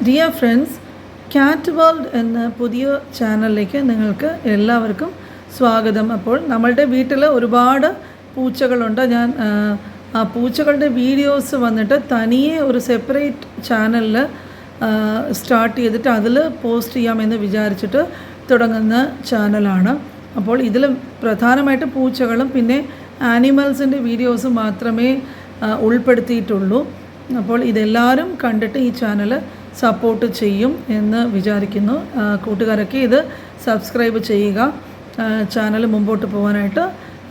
Dear friends, cat world എന്ന പുതിയ ചാനലിലേക്ക് നിങ്ങൾക്ക് എല്ലാവർക്കും സ്വാഗതം. അപ്പോൾ നമ്മളുടെ വീട്ടിൽ ഒരുപാട് പൂച്ചകളുണ്ട്. ഞാൻ ആ പൂച്ചകളുടെ വീഡിയോസ് വന്നിട്ട് തനിയെ ഒരു സെപ്പറേറ്റ് ചാനലിൽ സ്റ്റാർട്ട് ചെയ്തിട്ട് അതിൽ പോസ്റ്റ് ചെയ്യാമെന്ന് വിചാരിച്ചിട്ട് തുടങ്ങുന്ന ചാനലാണ്. അപ്പോൾ ഇതിൽ പ്രധാനമായിട്ട് പൂച്ചകളും പിന്നെ ആനിമൽസിൻ്റെ വീഡിയോസും മാത്രമേ ഉൾപ്പെടുത്തിയിട്ടുള്ളൂ. അപ്പോൾ ഇതെല്ലാവരും കണ്ടിട്ട് ഈ ചാനൽ സപ്പോർട്ട് ചെയ്യും എന്ന് വിചാരിക്കുന്നു. കൂട്ടുകാരൊക്കെ ഇത് സബ്സ്ക്രൈബ് ചെയ്യുക. ചാനൽ മുമ്പോട്ട് പോകാനായിട്ട്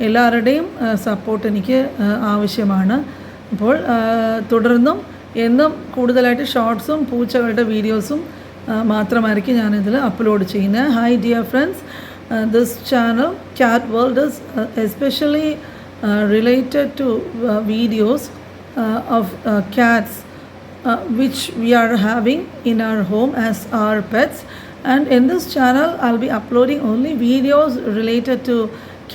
എല്ലാവരുടെയും സപ്പോർട്ട് എനിക്ക് ആവശ്യമാണ്. അപ്പോൾ തുടർന്നും എന്നും കൂടുതലായിട്ട് ഷോർട്സും പൂച്ചകളുടെ വീഡിയോസും മാത്രമായിരിക്കും ഞാനിതിൽ അപ്ലോഡ് ചെയ്യുന്നത്. Hi dear friends, this channel cat world is especially related to videos of cats which we are having in our home as our pets, and in this channel I'll be uploading only videos related to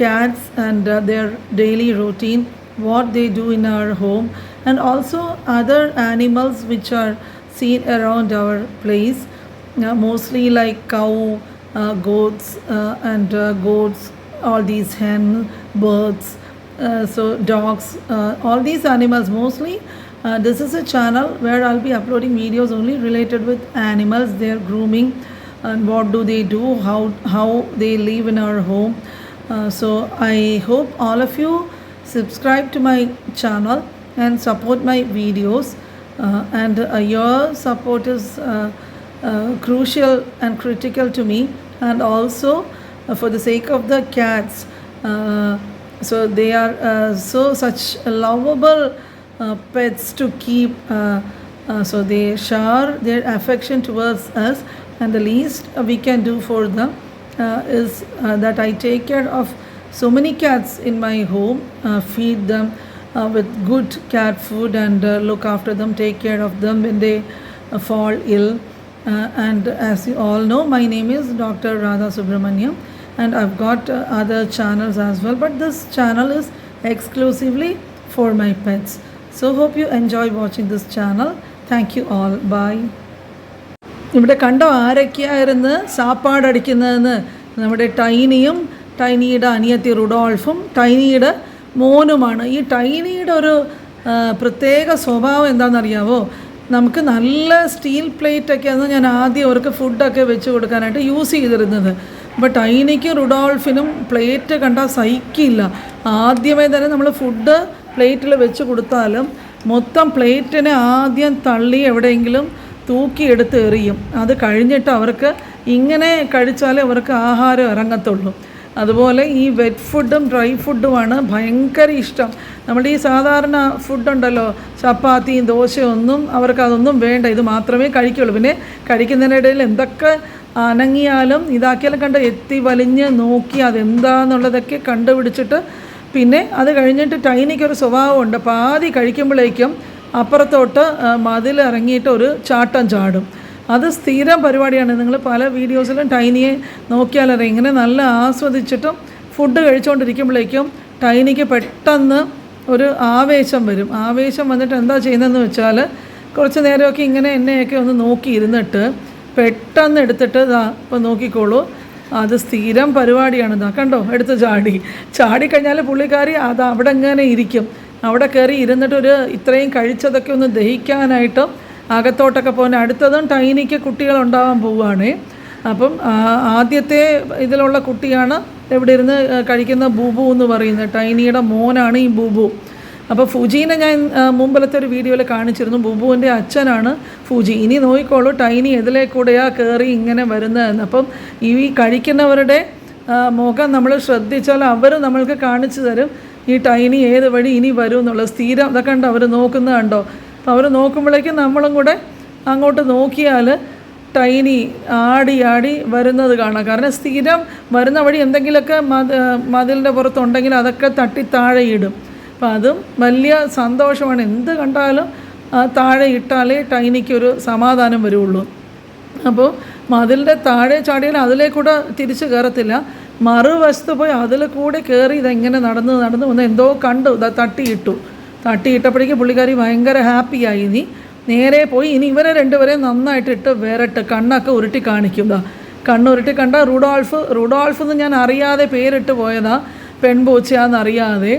cats and their daily routine, what they do in our home, and also other animals which are seen around our place, mostly like cow, goats, and goats, all these hen, birds, so dogs, all these animals mostly. This is a channel where I'll be uploading videos only related with animals, their grooming, and what do they do, how they live in our home. So I hope all of you subscribe to my channel and support my videos, and your support is crucial and critical to me, and also for the sake of the cats. So they are such lovable pets to keep, so they share their affection towards us, and the least we can do for them is that I take care of so many cats in my home, feed them with good cat food, and look after them, take care of them when they fall ill. And as you all know, my name is Dr. Radha Subramaniam, and I've got other channels as well, but this channel is exclusively for my pets. So hope you enjoy watching this channel. Thank you all. Bye. ഇവിടെ കണ്ടോ ആരൊക്കെയായിരുന്നു സാപ്പാടടിക്കുന്നതെന്ന്? നമ്മുടെ ടൈനിയും ടൈനിയുടെ അനിയത്തി റുഡോൾഫും ടൈനിയുടെ മോനുമാണ്. ഈ ടൈനിയുടെ ഒരു പ്രത്യേക സ്വഭാവം എന്താണെന്നറിയാവോ? നമുക്ക് നല്ല സ്റ്റീൽ പ്ലേറ്റൊക്കെയാണ് ഞാൻ ആദ്യം അവർക്ക് ഫുഡൊക്കെ വെച്ച് കൊടുക്കാനായിട്ട് യൂസ് ചെയ്തിരുന്നത്. അപ്പോൾ ടൈനിക്ക് റുഡോൾഫിനും പ്ലേറ്റ് കണ്ടാൽ സഹിക്കില്ല. ആദ്യമേ തന്നെ നമ്മൾ ഫുഡ് പ്ലേറ്റിൽ വെച്ച് കൊടുത്താലും മൊത്തം പ്ലേറ്റിനെ ആദ്യം തള്ളി എവിടെയെങ്കിലും തൂക്കിയെടുത്ത് എറിയും. അത് കഴിഞ്ഞിട്ട് അവർക്ക് ഇങ്ങനെ കഴിച്ചാലേ അവർക്ക് ആഹാരം ഇറങ്ങത്തുള്ളൂ. അതുപോലെ ഈ വെറ്റ് ഫുഡും ഡ്രൈ ഫുഡുമാണ് ഭയങ്കര ഇഷ്ടം. നമ്മുടെ ഈ സാധാരണ ഫുഡുണ്ടല്ലോ, ചപ്പാത്തിയും ദോശയും ഒന്നും അവർക്ക് അതൊന്നും വേണ്ട, ഇത് മാത്രമേ കഴിക്കുള്ളൂ. പിന്നെ കഴിക്കുന്നതിനിടയിൽ എന്തൊക്കെ അനങ്ങിയാലും ഇതാക്കിയാലും കണ്ട് എത്തി വലിഞ്ഞ് നോക്കി അതെന്താന്നുള്ളതൊക്കെ കണ്ടുപിടിച്ചിട്ട് പിന്നെ അത് കഴിഞ്ഞിട്ട് ടൈനിക്കൊരു സ്വഭാവമുണ്ട്. പാതി കഴിക്കുമ്പോഴേക്കും അപ്പുറത്തോട്ട് മതിലിറങ്ങിയിട്ട് ഒരു ചാട്ടം ചാടും. അത് സ്ഥിരം പരിപാടിയാണ്. നിങ്ങൾ പല വീഡിയോസിലും ടൈനിയെ നോക്കിയാലറിയാം. ഇങ്ങനെ നല്ല ആസ്വദിച്ചിട്ടും ഫുഡ് കഴിച്ചുകൊണ്ടിരിക്കുമ്പോഴേക്കും ടൈനിക്ക് പെട്ടെന്ന് ഒരു ആവേശം വരും. ആവേശം വന്നിട്ട് എന്താ ചെയ്യുന്നതെന്ന് വെച്ചാൽ കുറച്ച് നേരമൊക്കെ ഇങ്ങനെ എന്നെയൊക്കെ ഒന്ന് നോക്കി ഇരുന്നിട്ട് പെട്ടെന്ന് എടുത്തിട്ട് ഇതാ ഇപ്പോൾ നോക്കിക്കോളൂ, അത് സ്ഥിരം പരിപാടിയാണ്. ഇതാ കണ്ടോ, എടുത്ത് ചാടിക്കഴിഞ്ഞാൽ പുള്ളിക്കാരി അത് അവിടെ ഇങ്ങനെ ഇരിക്കും. അവിടെ കയറി ഇരുന്നിട്ടൊരു ഇത്രയും കഴിച്ചതൊക്കെ ഒന്ന് ദഹിക്കാനായിട്ട് അകത്തോട്ടൊക്കെ പോകുന്ന അടുത്തതും ടൈനിക്ക് കുട്ടികളുണ്ടാകാൻ പോവുകയാണ്. അപ്പം ആദ്യത്തെ ഇതിലുള്ള കുട്ടിയാണ് ഇവിടെ ഇരുന്ന് കഴിക്കുന്ന ബൂബു എന്ന് പറയുന്നത്. ടൈനിയുടെ മോനാണ് ഈ ബൂബു. അപ്പോൾ ഫുജീനെ ഞാൻ മുമ്പിലത്തെ ഒരു വീഡിയോയിൽ കാണിച്ചിരുന്നു. ബൂബുവിൻ്റെ അച്ഛനാണ് ഫുജി. ഇനി നോക്കിക്കോളൂ ടൈനി എതിലേ കൂടെയാണ് കയറി ഇങ്ങനെ വരുന്നതെന്ന്. അപ്പം ഈ കഴിക്കുന്നവരുടെ മുഖം നമ്മൾ ശ്രദ്ധിച്ചാൽ അവർ നമ്മൾക്ക് കാണിച്ചു തരും ഈ ടൈനി ഏത് വഴി ഇനി വരും എന്നുള്ളത്. സ്ഥിരം ഇതൊക്കെ കണ്ടോ അവർ നോക്കുന്നത് കണ്ടോ? അപ്പോൾ അവർ നോക്കുമ്പോഴേക്കും നമ്മളും കൂടെ അങ്ങോട്ട് നോക്കിയാൽ ടൈനി ആടി ആടി വരുന്നത് കാണാം. കാരണം സ്ഥിരം വരുന്ന വഴി എന്തെങ്കിലുമൊക്കെ മതിലിൻ്റെ പുറത്തുണ്ടെങ്കിൽ അതൊക്കെ തട്ടി താഴെ ഇടും. അപ്പോൾ അതും വലിയ സന്തോഷമാണ്. എന്ത് കണ്ടാലും താഴെ ഇട്ടാലേ ടൈനിക്കൊരു സമാധാനം വരുള്ളൂ. അപ്പോൾ മതിലിൻ്റെ താഴെ ചാടിയാൽ അതിലേക്കൂടെ തിരിച്ച് കയറത്തില്ല, മറുവശത്ത് പോയി അതിൽ കൂടെ കയറി ഇതെങ്ങനെ നടന്ന് വന്ന് എന്തോ കണ്ടു, തട്ടിയിട്ടപ്പോഴേക്കും പുള്ളിക്കാരി ഭയങ്കര ഹാപ്പിയായി. നേരെ പോയി ഇനി ഇവരെ രണ്ടുപേരെയും നന്നായിട്ടിട്ട് വിരട്ട് കണ്ണൊക്കെ ഉരുട്ടി കാണിക്കും. കണ്ണുരുട്ടി കണ്ട റുഡോൾഫ് എന്ന് ഞാൻ അറിയാതെ പേരിട്ട് പോയതാ, പെൺപൂച്ചയാണെന്നറിയാതെ.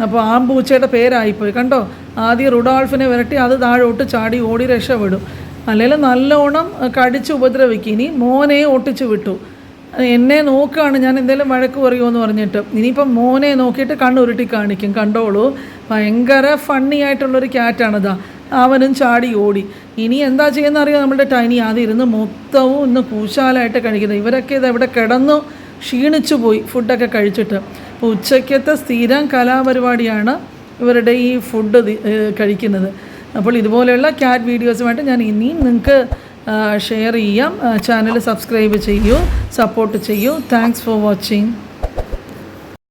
അപ്പോൾ ആൺപൂച്ചയുടെ പേരായിപ്പോയി. കണ്ടോ, ആദ്യം റുഡോൾഫിനെ വിരട്ടി അത് താഴോട്ട് ചാടി ഓടി രക്ഷപ്പെടും. അല്ലെങ്കിൽ നല്ലോണം കടിച്ച് ഉപദ്രവിക്കും. ഇനി മോനെ ഓട്ടിച്ച് വിട്ടു. എന്നെ നോക്കുകയാണ്, ഞാൻ എന്തെങ്കിലും വഴക്ക് പറയുമോ പറഞ്ഞിട്ട്. ഇനിയിപ്പം മോനെ നോക്കിയിട്ട് കണ്ണുരുട്ടി കാണിക്കും. കണ്ടോളൂ, ഭയങ്കര ഫണ്ണി ആയിട്ടുള്ളൊരു ക്യാറ്റാണിതാ. അവനും ചാടി ഓടി. ഇനി എന്താ ചെയ്യുന്ന അറിയാം നമ്മുടെ ടൈനി? അതിരുന്ന് മൊത്തവും ഇന്ന് കൂശാലായിട്ട് കഴിക്കുന്നത്. ഇവരൊക്കെ ഇത് എവിടെ കിടന്നു ക്ഷീണിച്ചു പോയി ഫുഡൊക്കെ കഴിച്ചിട്ട്. അപ്പോൾ ഉച്ചയ്ക്കത്തെ സ്ഥിരം കലാപരിപാടിയാണ് ഇവരുടെ ഈ ഫുഡ് കഴിക്കുന്നത്. അപ്പോൾ ഇതുപോലെയുള്ള ക്യാറ്റ് വീഡിയോസുമായിട്ട് ഞാൻ ഇനിയും നിങ്ങൾക്ക് ഷെയർ ചെയ്യാം. ചാനൽ സബ്സ്ക്രൈബ് ചെയ്യൂ, സപ്പോർട്ട് ചെയ്യൂ. Thanks for watching.